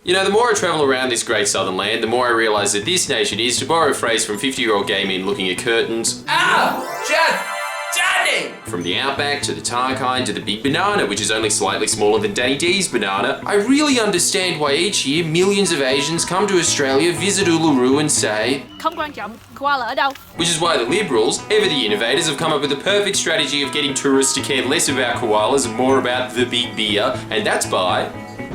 You know, the more I travel around this great southern land, the more I realise that this nation is, to borrow a phrase from 50-year-old gay men looking at curtains, Johnny! from the outback to the Tarkine to the big banana, which is only slightly smaller than Danny D's banana, I really understand why each year millions of Asians come to Australia, visit Uluru and say, Không quan trọng, koala ở đâu? which is why the Liberals, ever the innovators, have come up with the perfect strategy of getting tourists to care less about koalas and more about the big beer, and that's by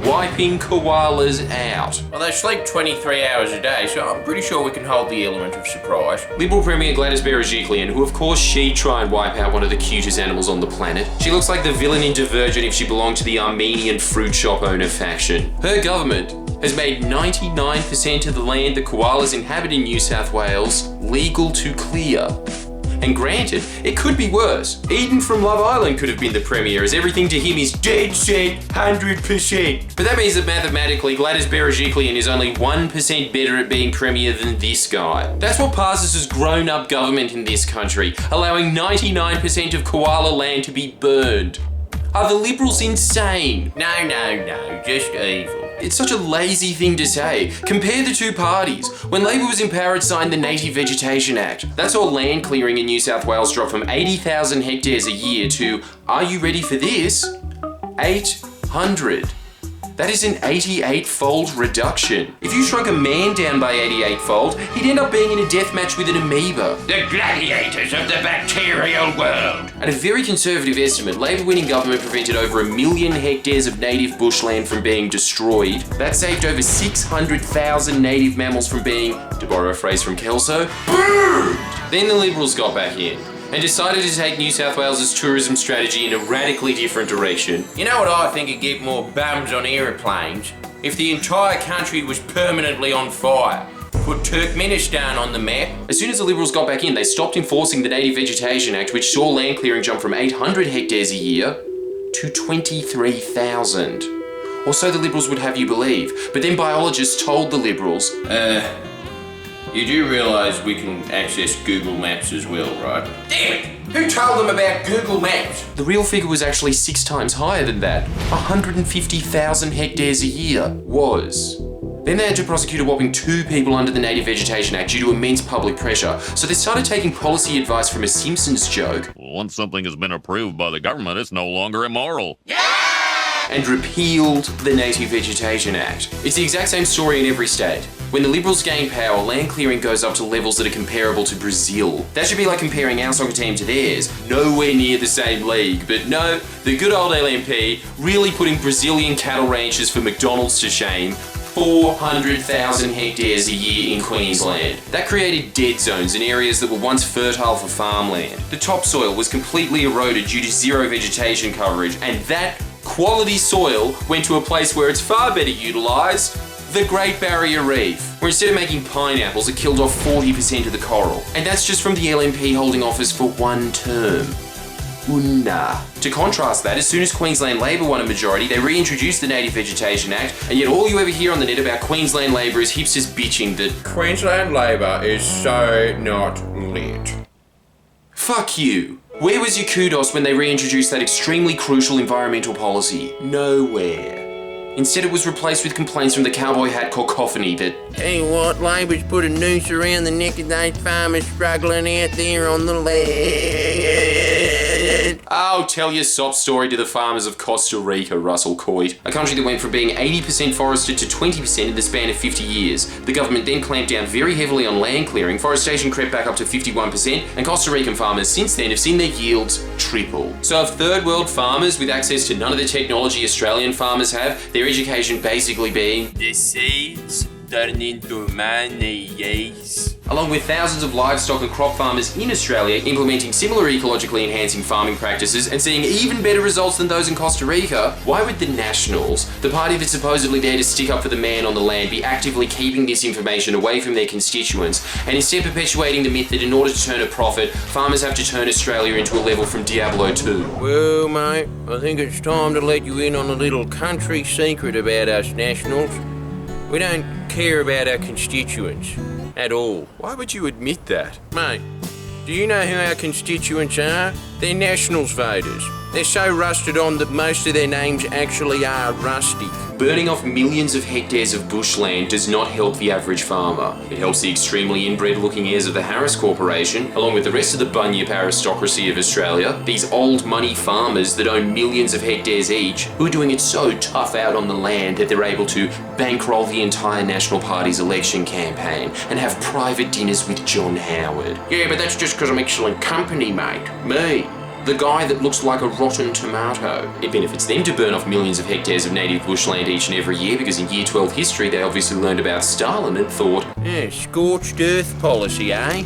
wiping koalas out. Well, they sleep 23 hours a day, so I'm pretty sure we can hold the element of surprise. Liberal Premier Gladys Berejiklian, who of course she'd try and wipe out one of the cutest animals on the planet. She looks like the villain in Divergent if she belonged to the Armenian fruit shop owner faction. Her government has made 99% of the land that koalas inhabit in New South Wales legal to clear. And granted, it could be worse. Eden from Love Island could have been the premier, as everything to him is dead set 100%. But that means that mathematically, Gladys Berejiklian is only 1% better at being premier than this guy. That's what passes as grown-up government in this country, allowing 99% of koala land to be burned. Are the Liberals insane? No, just evil. It's such a lazy thing to say. Compare the two parties. When Labor was in power, it signed the Native Vegetation Act. That saw land clearing in New South Wales drop from 80,000 hectares a year to, are you ready for this? 800. That is an 88-fold reduction. If you shrunk a man down by 88-fold, he'd end up being in a death match with an amoeba. The gladiators of the bacterial world. At a very conservative estimate, Labor-winning government prevented over 1 million hectares of native bushland from being destroyed. That saved over 600,000 native mammals from being, to borrow a phrase from Kelso, burned. Then the Liberals got back in and decided to take New South Wales' tourism strategy in a radically different direction. You know what I think would get more bums on aeroplanes? If the entire country was permanently on fire. Put Turkmenistan on the map. As soon as the Liberals got back in, they stopped enforcing the Native Vegetation Act, which saw land clearing jump from 800 hectares a year to 23,000. Or so the Liberals would have you believe. But then biologists told the Liberals, You do realise we can access Google Maps as well, right? Damn it! Who told them about Google Maps? the real figure was actually 6 times higher than that. 150,000 hectares a year was. Then they had to prosecute a whopping 2 people under the Native Vegetation Act due to immense public pressure. So they started taking policy advice from a Simpsons joke. Once something has been approved by the government, it's no longer immoral. And repealed the Native Vegetation Act. It's the exact same story in every state. When the Liberals gain power, land clearing goes up to levels that are comparable to Brazil. That should be like comparing our soccer team to theirs. Nowhere near the same league. But no, the good old LNP really putting Brazilian cattle ranchers for McDonald's to shame. 400,000 hectares a year in Queensland. That created dead zones in areas that were once fertile for farmland. The topsoil was completely eroded due to zero vegetation coverage, and that quality soil went to a place where it's far better utilised, the Great Barrier Reef, where instead of making pineapples, it killed off 40% of the coral. And that's just from the LNP holding office for 1 term. Una. To contrast that, as soon as Queensland Labor won a majority, they reintroduced the Native Vegetation Act, and yet all you ever hear on the net about Queensland Labor is hipsters bitching that Queensland Labor is so not lit. fuck you. Where was your kudos when they reintroduced that extremely crucial environmental policy? Nowhere. Instead, it was replaced with complaints from the cowboy hat cacophony that, Hey, what? Labor's put a noose around the neck of those farmers struggling out there on the land. oh, tell your sob story to the farmers of Costa Rica, Russell Coit. A country that went from being 80% forested to 20% in the span of 50 years. The government then clamped down very heavily on land clearing, forestation crept back up to 51%, and Costa Rican farmers since then have seen their yields triple. So if third world farmers with access to none of the technology Australian farmers have, their education basically being the seeds turn into mayonnaise. Along with thousands of livestock and crop farmers in Australia implementing similar ecologically enhancing farming practices and seeing even better results than those in Costa Rica, why would the Nationals, the party that's supposedly there to stick up for the man on the land, be actively keeping this information away from their constituents and instead perpetuating the myth that in order to turn a profit, farmers have to turn Australia into a level from Diablo 2? Well, mate, I think it's time to let you in on a little country secret about us Nationals. We don't care about our constituents at all. Why would you admit that? Mate, do you know who our constituents are? They're Nationals voters. They're so rusted on that most of their names actually are rustic. Burning off millions of hectares of bushland does not help the average farmer. It helps the extremely inbred-looking heirs of the Harris Corporation, along with the rest of the bunyip aristocracy of Australia, these old money farmers that own millions of hectares each, who are doing it so tough out on the land that they're able to bankroll the entire National Party's election campaign and have private dinners with John Howard. Yeah, but that's just because I'm excellent company, mate. Me, the guy that looks like a rotten tomato. It benefits them to burn off millions of hectares of native bushland each and every year because in Year 12 history they obviously learned about Stalin and thought, Yeah, scorched earth policy, eh?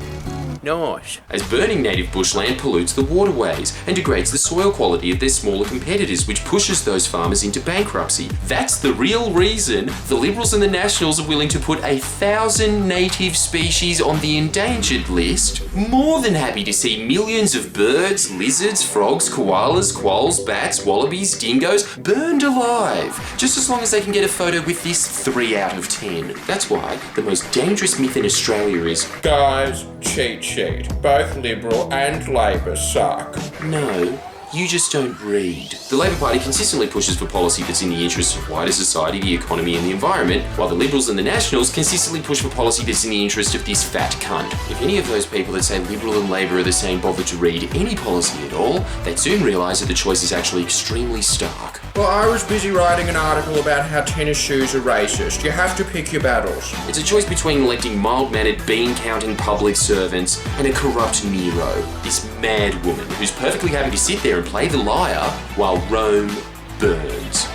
Nice. as burning native bushland pollutes the waterways and degrades the soil quality of their smaller competitors, which pushes those farmers into bankruptcy. That's the real reason the Liberals and the Nationals are willing to put 1,000 native species on the endangered list. More than happy to see millions of birds, lizards, frogs, koalas, quolls, bats, wallabies, dingoes burned alive, just as long as they can get a photo with this 3 out of 10. That's why the most dangerous myth in Australia is, Guys, cheat sheet. Both Liberal and Labor suck. no, you just don't read. The Labor Party consistently pushes for policy that's in the interests of wider society, the economy and the environment, while the Liberals and the Nationals consistently push for policy that's in the interest of this fat cunt. If any of those people that say Liberal and Labor are the same bother to read any policy at all, they'd soon realise that the choice is actually extremely stark. Well, I was busy writing an article about how tennis shoes are racist. You have to pick your battles. It's a choice between electing mild-mannered, bean-counting public servants and a corrupt Nero, this mad woman who's perfectly happy to sit there and play the liar while Rome burns.